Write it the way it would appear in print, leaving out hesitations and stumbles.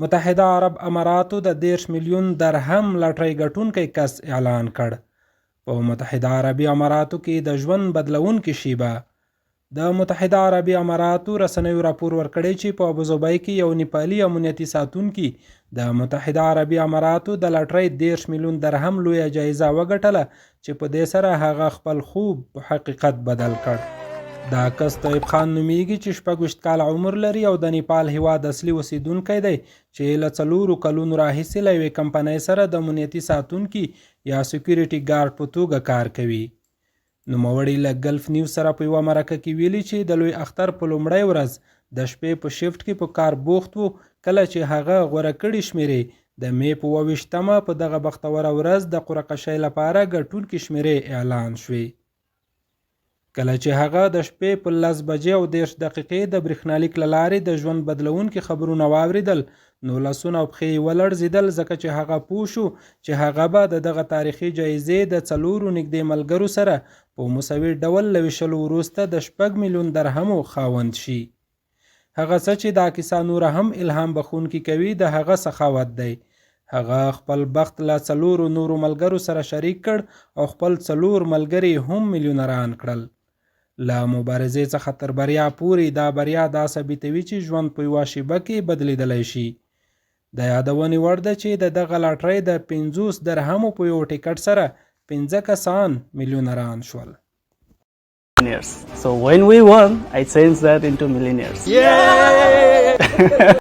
متحده عرب اماراتو د 10 میلیون درهم لاټرۍ ګټونکی کس اعلان کړ. په متحده عربي اماراتو کې د ژوند بدلونکې شیبه. د متحده عربي اماراتو رسنیو راپور ورکړی چې په ابوظبي کې یو نیپالي امنیتي ساتونکي د متحده عربي اماراتو د لاټرۍ 10 میلیون درهم لویه جایزه وګټله چې په دې سره هغه خپل خوب په حقیقت بدل کړ. دا کس طیب خان نومیږي چې 26 کاله عمر لري او د نیپال هیواد اصلي اوسیدونکی دی چې له 4 کلونو راهیسې له یوې کمپنۍ سره د امنیتي ساتونکي یا سکیورټي ګارډ په توګه کار کوي. نوموړي له ګلف نیوز سره په یوه مرکه کې ویلي چې د لوی اختر په لومړۍ ورځ د شپې په شفټ کې په کار بوخت وو کله چې هغه غوره کړي شمیرې د مې په 28مه په دغه بختوره ورځ د قرعه‌کشۍ لپاره ګټونکې شمیرې اعلان شوې. کله چې هغه د شپې په 10 بجې او 10 دقیقې د برېښنالیک له لارې د ژوند بدلونکي خبرونه واورېدل نو لاسونه او پښې یې ولړزېدل ځکه چې هغه پوه شو چې هغه به د دغه تاریخي جایزې د 4 نږدې ملګرو سره په مساوي ډول له ویشلو وروسته د 6 میلیون درهمو خاوند شي. هغه څه چې دا کیسه نوره هم الهام بخښونکې کوي د هغه سخاوت دی. هغه خپل بخت له 4 نورو ملګرو سره شریک کړ او خپل 4 ملګري هم میلیونران کړل. له مبارزې څخه تر بریا پورې دا بریا دا ثابتوي چې ژوند په یوه شیبه کې بدلیدلی شي. د یادونې وړ ده چې د دغه لاټرۍ د 50 درهمو په یو ټیکټ سره 15 کسان میلیونران شول. So when we won, I changed that into millionaires. Yay!